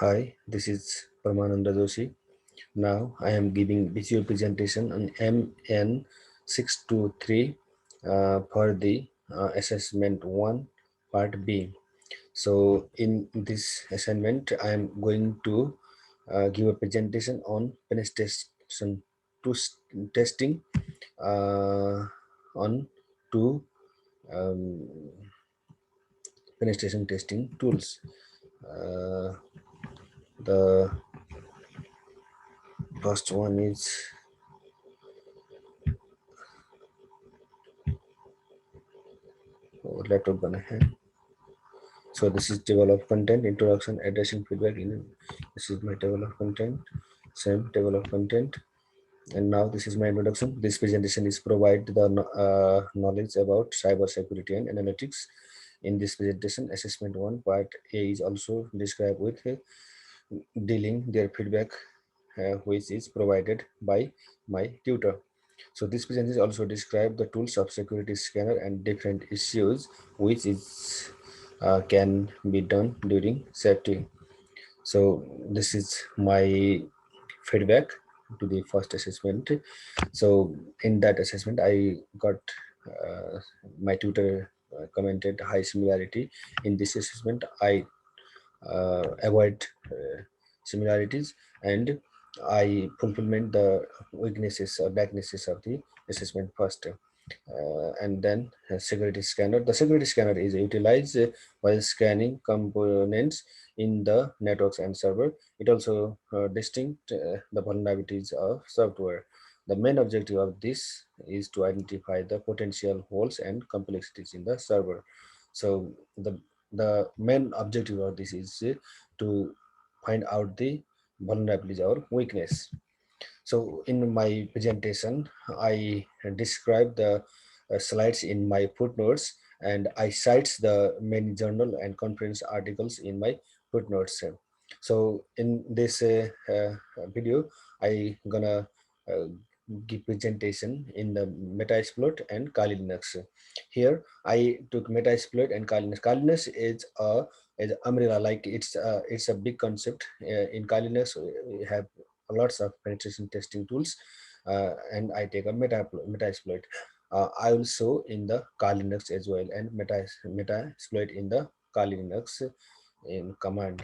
Hi, this is Paramananda Joshi. Now I am giving visual presentation on MN623 for the assessment 1 part B. So in this assignment, I am going to give a presentation on penetration testing on two um, penetration testing tools. Uh, the first one is laptop gonna have. So this is table of content, introduction, addressing feedback. This is my table of content, same table of content. And now this is my introduction. This presentation is provide the knowledge about cyber security and analytics. In this presentation, assessment 1 part A is also described with dealing their feedback, which is provided by my tutor. So this presentation also describe the tools of security scanner and different issues which is can be done during safety. So this is my feedback to the first assessment. So in that assessment, I got my tutor commented high similarity. In this assessment, I avoid similarities, and I fulfillment the weaknesses or backnesses of the assessment first. And then security scanner. The security scanner is utilized while scanning components in the networks and server. It also distinct the vulnerabilities of software. The main objective of this is to identify the potential holes and complexities in the server. So the main objective of this is to find out the vulnerabilities or weakness. So in my presentation, I describe the slides in my footnotes, and I cite the many journal and conference articles in my footnotes. So in this video, I gonna uh, give presentation in the Metasploit and Kali Linux. Here I took Metasploit and Kali Linux. Kali Linux is umbrella, like it's a big concept. In Kali Linux, we have lots of penetration testing tools, and I take a Metasploit. I will show in the Kali Linux as well, and Metasploit in the Kali Linux in command.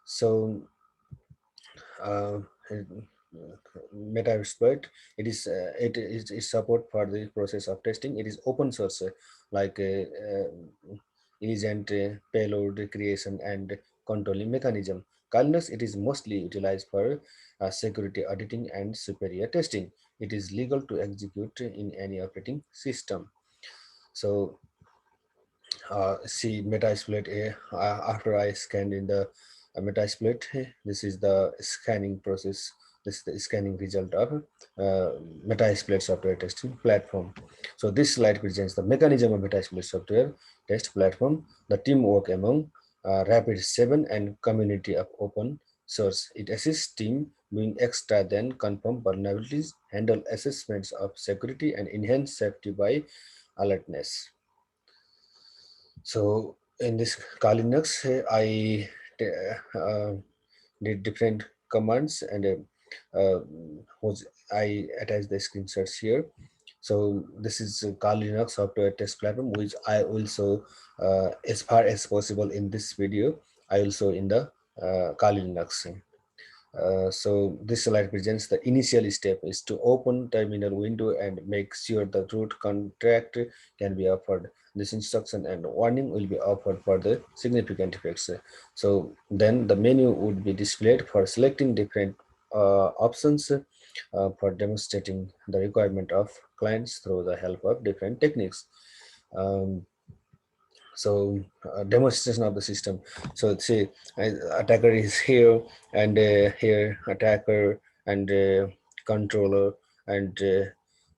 So uh, Metasploit, it is support for the process of testing. It is open source, like agent payload creation and controlling mechanism. Calnus, it is mostly utilized for security auditing and superior testing. It is legal to execute in any operating system. So see Metasploit, after I scanned in the Metasploit, this is the scanning process. This is the scanning result of Metasploit software testing platform. So this slide presents the mechanism of Metasploit software test platform, the teamwork among Rapid 7 and community of open source. It assists team doing extra than confirm vulnerabilities, handle assessments of security, and enhance safety by alertness. So in this Kali Linux, uh, did different commands, and was I attach the screenshots here. So this is Kali Linux software test platform, which I also, as far as possible in this video, I also in the Kali Linux. So this slide presents the initial step is to open terminal window and make sure the root contract can be offered. This instruction and warning will be offered for the significant effects. So then the menu would be displayed for selecting different options for demonstrating the requirement of clients through the help of different techniques. Um, so demonstration of the system. So see, attacker is here, and here attacker, and controller, and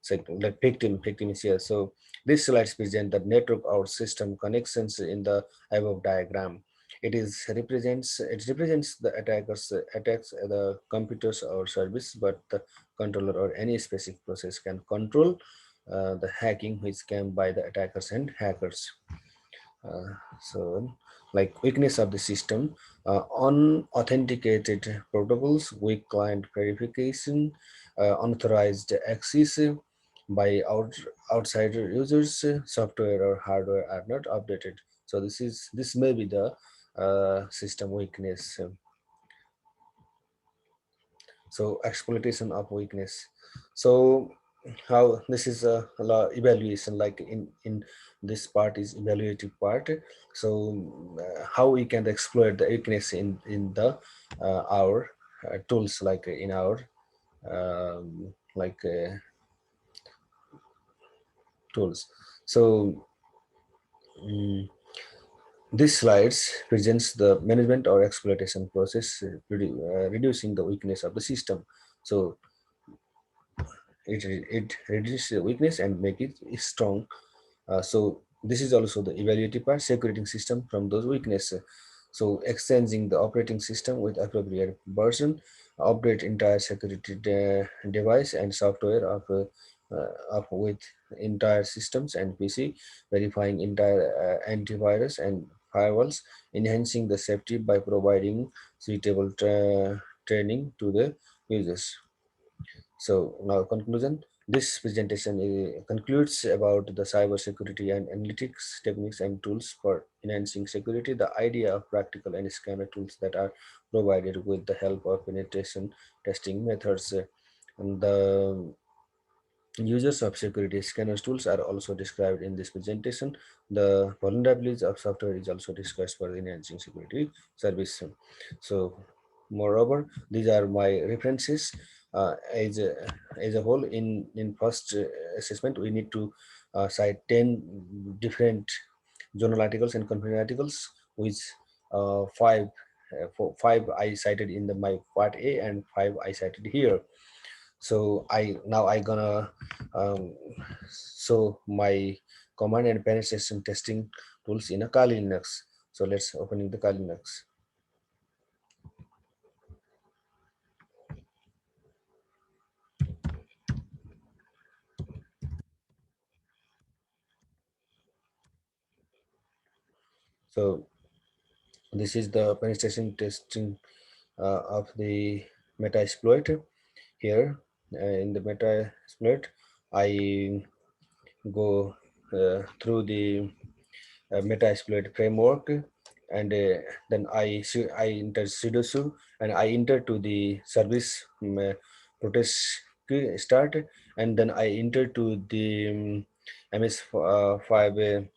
so like victim is here. So this slides present the network or system connections in the above diagram. It represents the attackers attacks the computers or service, but the controller or any specific process can control the hacking which came by the attackers and hackers. So like weakness of the system. unauthenticated protocols, weak client verification, unauthorized access by outside users, software or hardware are not updated. So this may be the system weakness. So exploitation of weakness. So how this is a evaluation, like in this part is evaluative part. So how we can exploit the weakness in the our tools, like in our like tools. So mm, this slides presents the management or exploitation process, reducing the weakness of the system. So it reduces the weakness and make it strong. So this is also the evaluative part, separating system from those weaknesses. So exchanging the operating system with appropriate version, update entire security device and software of with entire systems and PC, verifying entire antivirus and firewalls, enhancing the safety by providing suitable training to the users. So now conclusion. This presentation concludes about the cybersecurity and analytics techniques and tools for enhancing security. The idea of practical and scanner tools that are provided with the help of penetration testing methods. And the users of security scanners tools are also described in this presentation. The vulnerabilities of software is also discussed for enhancing security service. So, moreover, these are my references. As a whole, in first assessment, we need to cite 10 different journal articles and conference articles, which five I cited in the my part A and five I cited here. So I gonna show my command and penetration testing tools in a Kali Linux. So let's opening the Kali Linux. So this is the penetration testing of the meta exploit. Here in the meta exploit, I go through the meta exploit framework, and then I enter sudosu and I enter to the service protest start, and then I enter to the ms5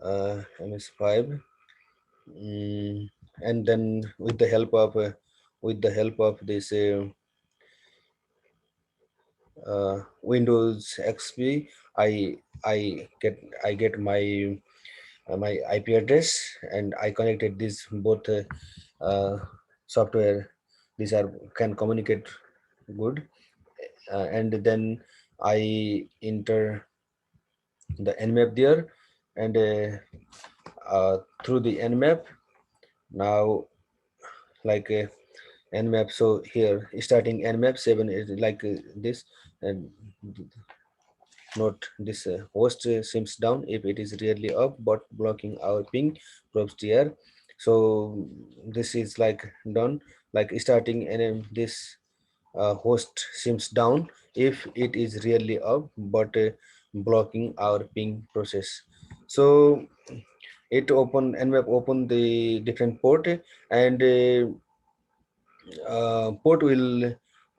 ms5 and then with the help of this Windows XP, I I get my IP address, and I connected these both software. These are can communicate good, and then I enter the nmap there, and through the nmap now, like nmap. So here starting nmap 7 is like this, and note this host sims down if it is really up but blocking our ping probes here. So this is like done, like starting and this host sims down if it is really up but blocking our ping process. So it open nmap open the different port, and port will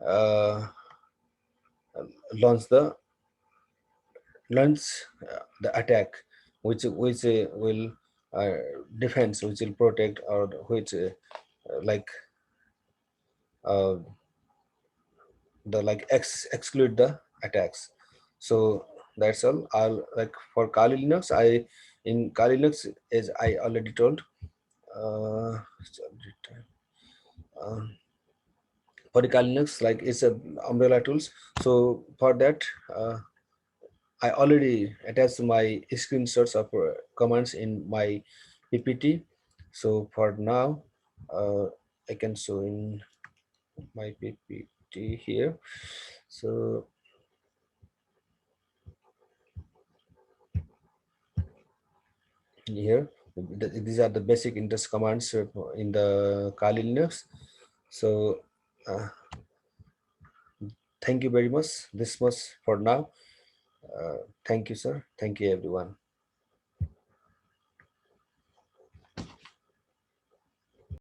uh, launch the attack, which will uh, defense, which will protect, or which like uh, the like exclude the attacks. So that's all. I'll like for Kali Linux, I in Kali Linux, as I already told, uh, uh, for the Kali Linux, like it's a umbrella tools. So for that, I already attached my screenshots of commands in my PPT. So for now, I can show in my PPT here. So here, These are the basic interest commands in the Kali Linux. So uh, thank you very much. This much for now. Thank you, sir. Thank you, everyone.